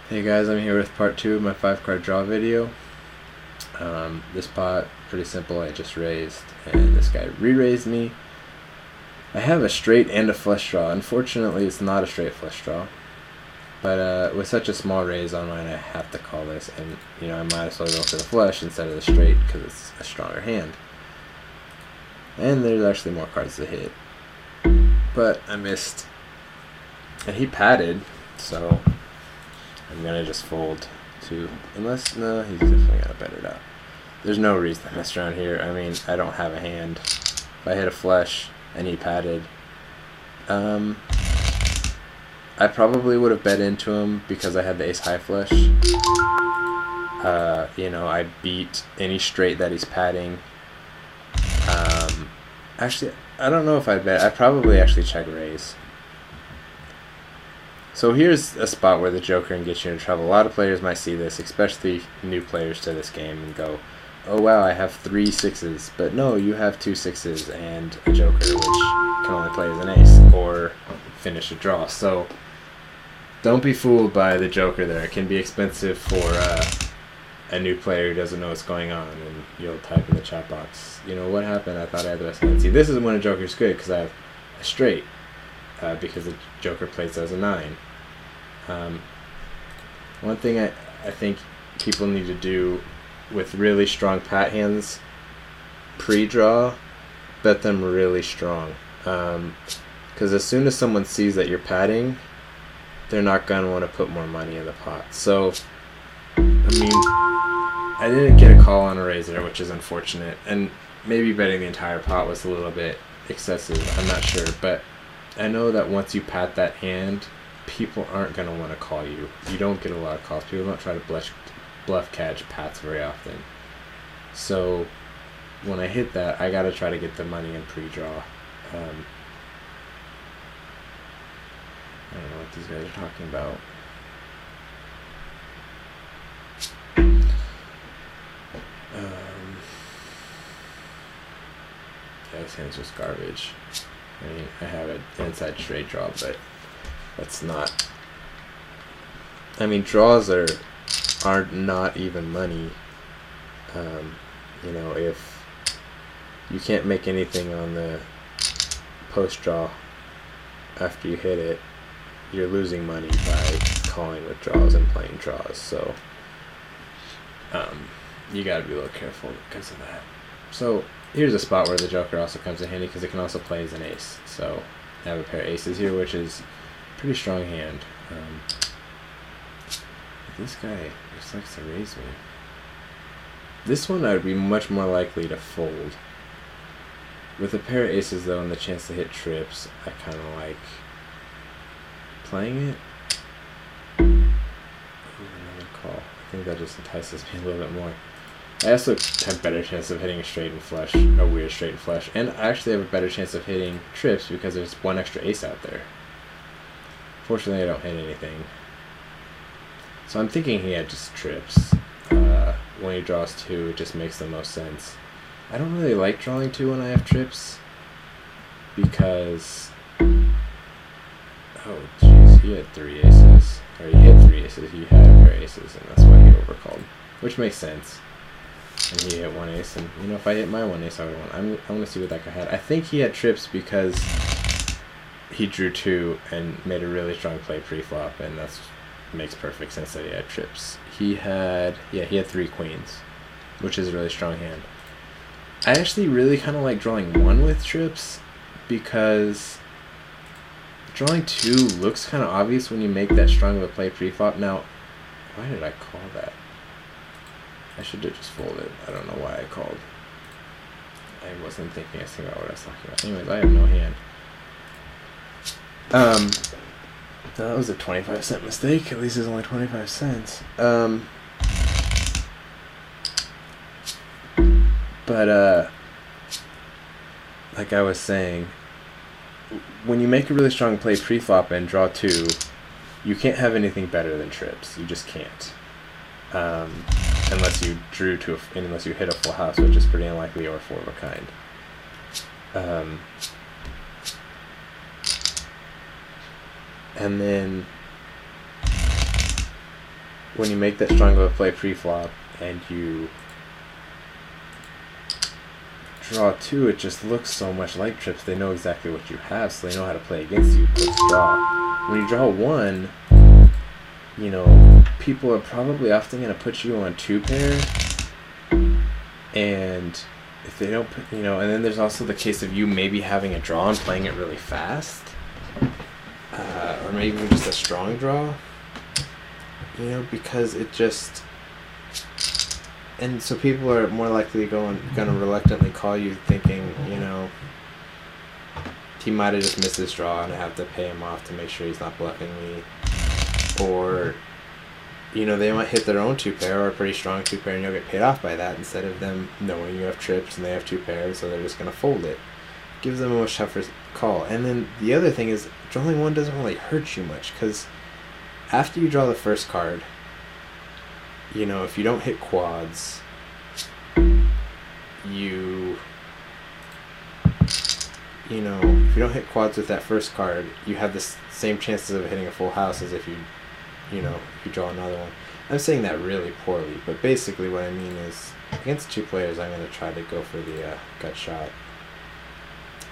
Hey guys, I'm here with part 2 of my 5-card draw video. This pot, pretty simple, I just raised, and this guy re-raised me. I have a straight and a flush draw. Unfortunately, it's not a straight flush draw. But with such a small raise on mine, I have to call this, and I might as well go for the flush instead of the straight because it's a stronger hand. And there's actually more cards to hit. But I missed. And he padded, so I'm gonna just fold to, no, he's definitely gonna bet it out. There's no reason to mess around here. I mean, I don't have a hand. If I hit a flush and he padded, I probably would have bet into him because I had the ace high flush. I beat any straight that he's padding. Actually, I don't know if I'd bet. I'd probably actually check raise. So here's a spot where the joker can get you into trouble. A lot of players might see this, especially new players to this game, and go, oh wow, I have 3 6s. But no, you have 2 6s and a joker, which can only play as an ace or finish a draw. So don't be fooled by the joker there. It can be expensive for a new player who doesn't know what's going on, and you'll type in the chat box, what happened? I thought I had the best hand. See, this is when a joker's good, because I have a straight, because the joker plays as a 9. One thing I think people need to do with really strong pat hands, pre-draw, bet them really strong. Because as soon as someone sees that you're patting, they're not going to want to put more money in the pot. So, I didn't get a call on a raise there, which is unfortunate. And maybe betting the entire pot was a little bit excessive. I'm not sure. But I know that once you pat that hand, people aren't going to want to call you. You don't get a lot of calls. People don't try to bluff catch pats very often. So when I hit that, I got to try to get the money in pre-draw. I don't know what these guys are talking about. Yeah, this hand's just garbage. I have an inside straight draw, but that's not. Draws are not even money. If you can't make anything on the post draw after you hit it, you're losing money by calling with draws and playing draws. So you gotta be a little careful because of that. So here's a spot where the joker also comes in handy because it can also play as an ace. So I have a pair of aces here, which is a pretty strong hand. This guy just likes to raise me. This one I would be much more likely to fold. With a pair of aces though and the chance to hit trips, I kind of like playing it. Ooh, another call. I think that just entices me a little bit more. I also have a better chance of hitting a straight and flush, a weird straight and flush, and I actually have a better chance of hitting trips because there's one extra ace out there. Fortunately, I don't hit anything. So I'm thinking he had just trips. When he draws 2, it just makes the most sense. I don't really like drawing 2 when I have trips because, oh jeez, he had 3 aces. Or he hit 3 aces, he had a pair of aces, and that's why he overcalled. Which makes sense. And he hit 1 ace, and if I hit my 1 ace, I would have won. I'm gonna see what that guy had. I think he had trips because he drew 2 and made a really strong play pre-flop, and that's makes perfect sense that he had trips. He had 3 queens, which is a really strong hand. I actually really kind of like drawing 1 with trips because drawing 2 looks kind of obvious when you make that strong of a play pre-flop. Now, why did I call that? I should have just folded. I don't know why I called. I wasn't thinking about what I was talking about. Anyways, I have no hand. That was a 25-cent mistake. At least it's only 25 cents. But like I was saying, when you make a really strong play pre-flop and draw 2, you can't have anything better than trips. You just can't. Unless you unless you hit a full house, which is pretty unlikely, or 4 of a kind. And then when you make that strong of a play pre-flop and you draw 2, it just looks so much like trips. They know exactly what you have, so they know how to play against you post-draw. When you draw 1, you know, people are probably often going to put you on 2-pair, and if they don't put, you know, and then there's also the case of you maybe having a draw and playing it really fast, or maybe even just a strong draw, you know, because it just, and so people are more likely gonna reluctantly call you, thinking, you know, he might have just missed his draw and I have to pay him off to make sure he's not bluffing me, or, you know, they might hit their own 2-pair or a pretty strong 2-pair and you'll get paid off by that instead of them knowing you have trips and they have 2 pairs, so they're just going to fold it. Gives them a much tougher call. And then the other thing is, drawing 1 doesn't really hurt you much, because after you draw the first card, you know, if you don't hit quads, you know, if you don't hit quads with that first card, you have the same chances of hitting a full house as if you know, if you draw another one. I'm saying that really poorly, but basically what I mean is, against 2 players, I'm going to try to go for the gut shot.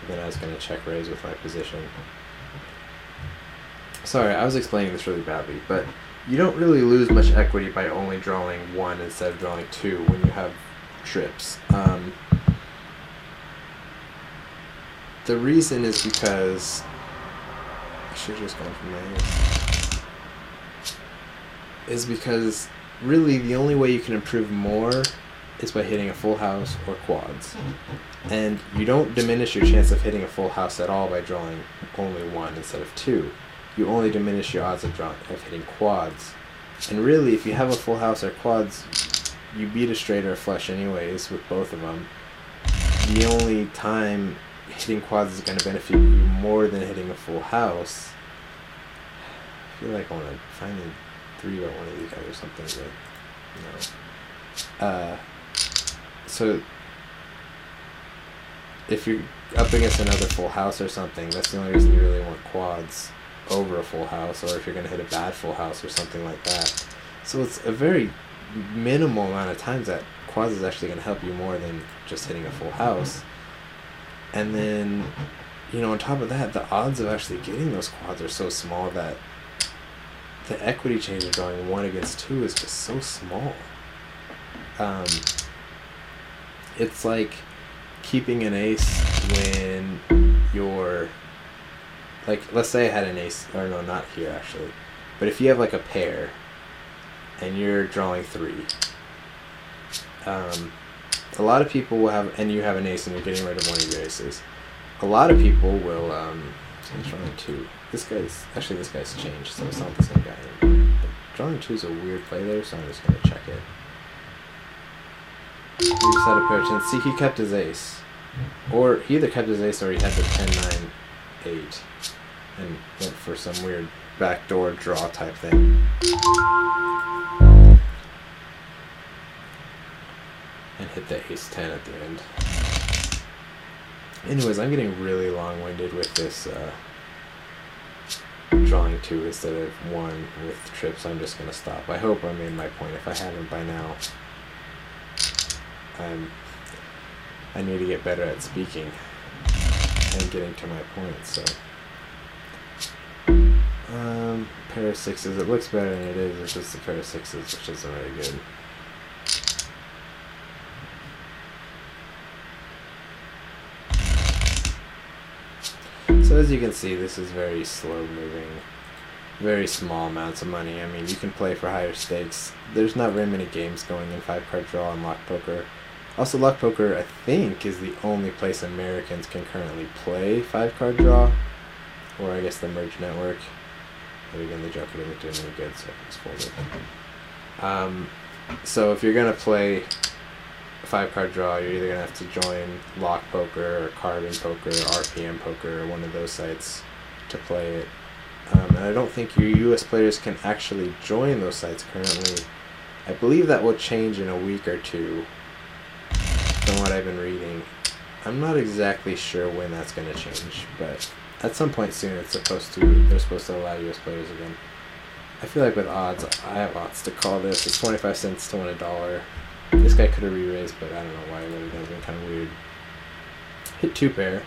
And then I was going to check raise with my position. Sorry, I was explaining this really badly, but you don't really lose much equity by only drawing 1 instead of drawing 2 when you have trips. The reason is because I should have just gone for my ace. Is because really the only way you can improve more is by hitting a full house or quads. And you don't diminish your chance of hitting a full house at all by drawing only 1 instead of 2. You only diminish your odds of hitting quads. And really, if you have a full house or quads, you beat a straight or a flush anyways with both of them. The only time hitting quads is going to benefit you more than hitting a full house. I feel like I want to find a 3-bet one of these guys or something, but no. So if you're up against another full house or something, that's the only reason you really want quads over a full house, or if you're going to hit a bad full house or something like that. So it's a very minimal amount of times that quads is actually going to help you more than just hitting a full house. And then, you know, on top of that, the odds of actually getting those quads are so small that the equity change of drawing 1 against 2 is just so small. It's like keeping an ace when you're, like, let's say I had an ace, or no, not here actually, but if you have like a pair and you're drawing 3, a lot of people will have, and you have an ace and you're getting rid of one of your aces, a lot of people will, so he's drawing 2. This guy's changed, so it's not the same guy anymore. But drawing 2 is a weird play there, so I'm just going to check it. He just had a pair of 10s. See, he kept his ace. Or he either kept his ace or he had the 10-9-8 and went for some weird backdoor draw type thing. And hit the ace-10 at the end. Anyways, I'm getting really long-winded with this drawing 2 instead of 1 with trips. I'm just going to stop. I hope I made my point. If I haven't by now, I need to get better at speaking and getting to my point. So, pair of 6s. It looks better than it is. It's just a pair of 6s, which isn't very good. So as you can see, this is very slow moving, very small amounts of money. I mean, you can play for higher stakes. There's not very many games going in 5-card draw and lock poker. Also, lock poker, I think, is the only place Americans can currently play 5-card draw, or I guess the Merge Network. But again, the Joker didn't do any good, so I just folded. So if you're gonna play 5-card draw, you're either going to have to join Lock Poker or Carbon Poker or RPM Poker or one of those sites to play it. And I don't think you US players can actually join those sites currently. I believe that will change in a week or two from what I've been reading. I'm not exactly sure when that's going to change, but at some point soon they're supposed to allow US players again. I feel like with odds, I have odds to call this. It's 25 cents to win $1. This guy could have re-raised, but I don't know why he would have done. It's been kind of weird. Hit 2 pair.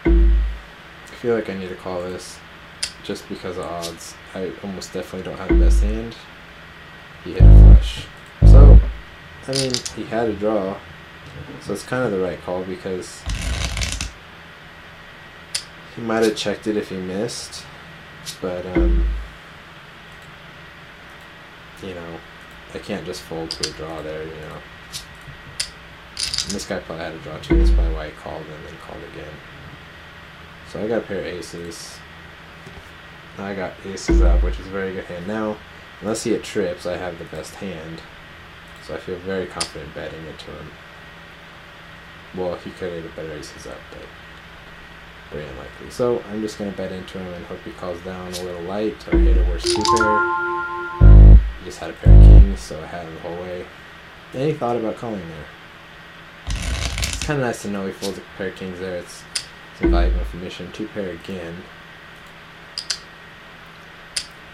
I feel like I need to call this just because of odds. I almost definitely don't have the best hand. He hit a flush. So, I mean, he had a draw. So it's kind of the right call because he might have checked it if he missed. But, you know, I can't just fold to a draw there, you know. And this guy probably had a draw too. That's probably why he called and then called again. So I got a pair of aces. I got aces up, which is a very good hand. Now, unless he hit trips, I have the best hand. So I feel very confident betting into him. Well, he could have hit a better aces up, but very unlikely. So I'm just going to bet into him and hope he calls down a little light or hit a worse 2 pair. He just had a pair of kings, so I had him the whole way. And he thought about calling there. It's kind of nice to know he folds a pair of kings there. It's some valuable information. 2 pair again.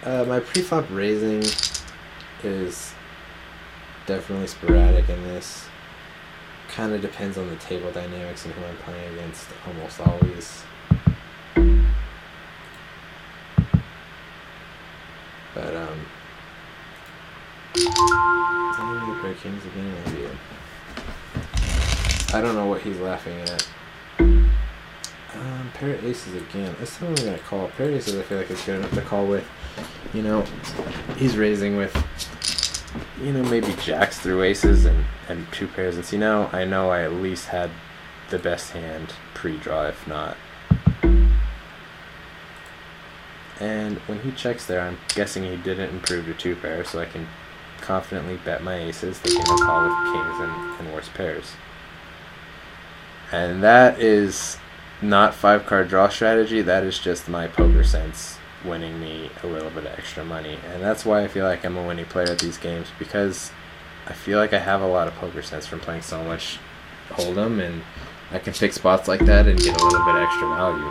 My pre-flop raising is definitely sporadic in this. Kind of depends on the table dynamics and who I'm playing against almost always. But, is that gonna be a pair of kings again? Maybe. I don't know what he's laughing at. Pair of aces again. This time I'm going to call. Pair of aces I feel like it's good enough to call with. You know, he's raising with, you know, maybe jacks through aces and 2 pairs. And see, now I know I at least had the best hand pre-draw, if not. And when he checks there, I'm guessing he didn't improve to 2 pairs, so I can confidently bet my aces, thinking he'll call with kings and worse pairs. And that is not 5-card draw strategy. That is just my poker sense winning me a little bit of extra money. And that's why I feel like I'm a winning player at these games, because I feel like I have a lot of poker sense from playing so much Hold'em, and I can pick spots like that and get a little bit extra value.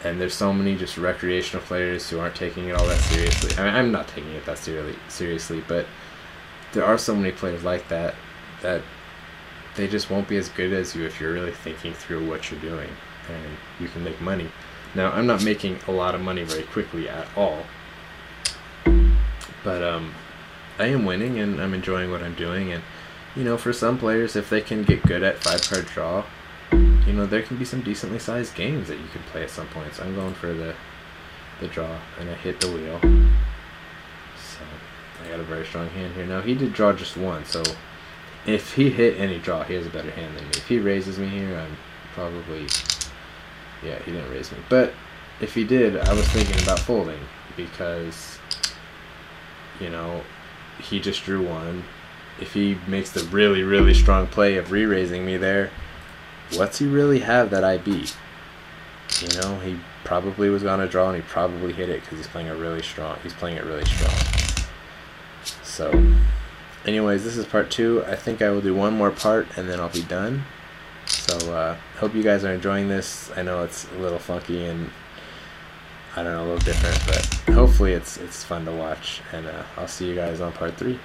And there's so many just recreational players who aren't taking it all that seriously. I mean, I'm not taking it that seriously, but there are so many players like that they just won't be as good as you if you're really thinking through what you're doing, and you can make money. Now, I'm not making a lot of money very quickly at all, but I am winning and I'm enjoying what I'm doing. And, you know, for some players, if they can get good at 5-card draw, you know, there can be some decently sized games that you can play at some point. So I'm going for the draw, and I hit the wheel. So I got a very strong hand here. Now, he did draw just one, so if he hit any draw, he has a better hand than me. If he raises me here, I'm probably... Yeah, he didn't raise me. But if he did, I was thinking about folding because, you know, he just drew one. If he makes the really, really strong play of re-raising me there, what's he really have that I beat? You know, he probably was going to draw and he probably hit it because he's playing it really strong. So, anyways, this is part 2. I think I will do one more part and then I'll be done. So, hope you guys are enjoying this. I know it's a little funky and, I don't know, a little different, but hopefully it's fun to watch. And I'll see you guys on part 3.